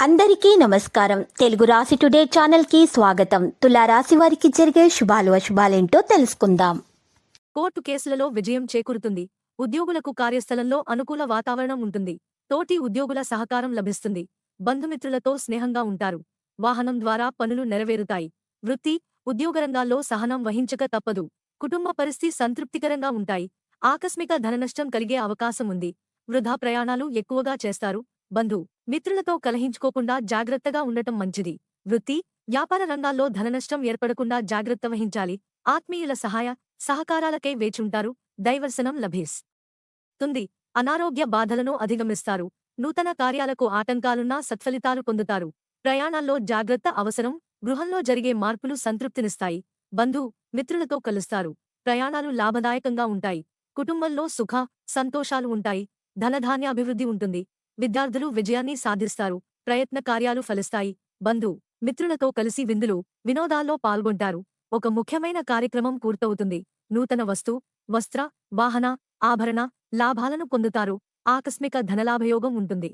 అందరికీ నమస్కారం. తెలుగు రాశి టుడే ఛానల్ కి స్వాగతం. తులారాశి వారికి జరిగే శుభాలు అశుభాలేంటో తెలుసుకుందాం. కోర్టు కేసులలో విజయం చేకూరుతుంది. ఉద్యోగులకు కార్యస్థలంలో అనుకూల వాతావరణం ఉంటుంది. తోటి ఉద్యోగుల సహకారం లభిస్తుంది. బంధుమిత్రులతో స్నేహంగా ఉంటారు. వాహనం ద్వారా పనులు నెరవేరుతాయి. వృత్తి, ఉద్యోగరంగాల్లో సహనం వహించక తప్పదు. కుటుంబ పరిస్థితి సంతృప్తికరంగా ఉంటాయి. ఆకస్మిక ధననష్టం కలిగే అవకాశం ఉంది. వృధా ప్రయాణాలు ఎక్కువగా చేస్తారు. బంధు మిత్రులతో కలహించుకోకుండా జాగ్రత్తగా ఉండటం మంచిది. వృత్తి, వ్యాపార రంగాల్లో ధననష్టం ఏర్పడకుండా జాగ్రత్త వహించాలి. ఆత్మీయుల సహకారాలకై వేచుంటారు. దైవర్శనం లభిస్తుంది. అనారోగ్య బాధలను అధిగమిస్తారు. నూతన కార్యాలకు ఆటంకాలున్నా సత్ఫలితాలు పొందుతారు. ప్రయాణాల్లో జాగ్రత్త అవసరం. గృహంలో జరిగే మార్పులు సంతృప్తినిస్తాయి. బంధు మిత్రులతో కలుస్తారు. ప్రయాణాలు లాభదాయకంగా ఉంటాయి. కుటుంబంలో సంతోషాలు ఉంటాయి. ధనధాన్యాభివృద్ధి ఉంటుంది. విద్యార్థులు విజయాన్ని సాధిస్తారు. ప్రయత్న కార్యాలు ఫలిస్తాయి. బంధు మిత్రులతో కలిసి విందులు, వినోదాల్లో పాల్గొంటారు. ఒక ముఖ్యమైన కార్యక్రమం పూర్తవుతుంది. నూతన వస్త్ర, వాహన, ఆభరణ లాభాలను పొందుతారు. ఆకస్మిక ధనలాభయోగం ఉంటుంది.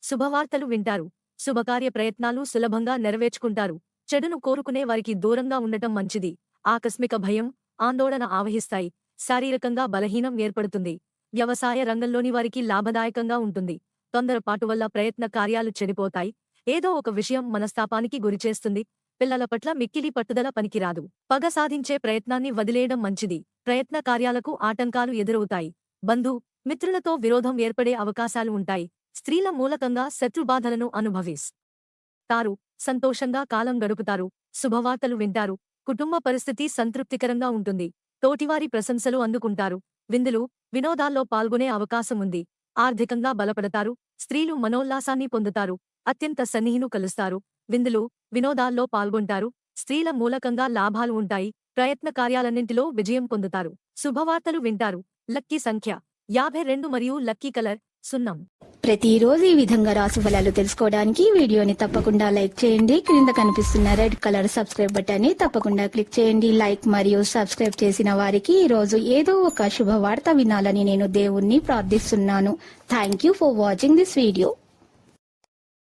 శుభవార్తలు వింటారు. శుభకార్య ప్రయత్నాలు సులభంగా నెరవేర్చుకుంటారు. చెడును కోరుకునే వారికి దూరంగా ఉండటం మంచిది. ఆకస్మిక భయం, ఆందోళన ఆవహిస్తాయి. శారీరకంగా బలహీనం ఏర్పడుతుంది. వ్యవసాయ రంగంలోని వారికి లాభదాయకంగా ఉంటుంది. తొందరపాటు వల్ల ప్రయత్న కార్యాలు చెడిపోతాయి. ఏదో ఒక విషయం మనస్తాపానికి గురిచేస్తుంది. పిల్లల పట్ల మిక్కిలి పట్టుదల పనికిరాదు. పగ సాధించే ప్రయత్నాన్ని వదిలేయడం మంచిది. ప్రయత్న కార్యాలకు ఆటంకాలు ఎదురవుతాయి. బంధు మిత్రులతో విరోధం ఏర్పడే అవకాశాలు ఉంటాయి. స్త్రీల మూలకంగా శత్రుబాధలను అనుభవిస్తారు. సంతోషంగా కాలం గడుపుతారు. శుభవార్తలు వింటారు. కుటుంబ పరిస్థితి సంతృప్తికరంగా ఉంటుంది. తోటివారి ప్రశంసలు అందుకుంటారు. విందులు, వినోదాల్లో పాల్గొనే అవకాశం ఉంది. ఆర్థికంగా బలపడతారు. స్త్రీలు మనోల్లాసాన్ని పొందుతారు. అత్యంత సన్నిహిను కలుస్తారు. విందులు, వినోదాల్లో పాల్గొంటారు. స్త్రీల మూలకంగా లాభాలు ఉంటాయి. ప్రయత్న కార్యాలన్నింటిలో విజయం పొందుతారు. శుభవార్తలు వింటారు. లక్కీ సంఖ్య 52 మరియు లక్కీ కలర్ సున్నం. ప్రతిరోజు ఈ విధంగా రాశి ఫలాలు తెలుసుకోవడానికి వీడియోని తప్పకుండా లైక్ చేయండి. క్రింద కనిపిస్తున్న రెడ్ కలర్ సబ్స్క్రైబ్ బటన్ ని తప్పకుండా క్లిక్ చేయండి. లైక్ మరియు సబ్స్క్రైబ్ చేసిన వారికి ఈ రోజు ఏదో ఒక శుభవార్త వినాలని నేను దేవుణ్ణి ప్రార్థిస్తున్నాను. Thank you for watching this video.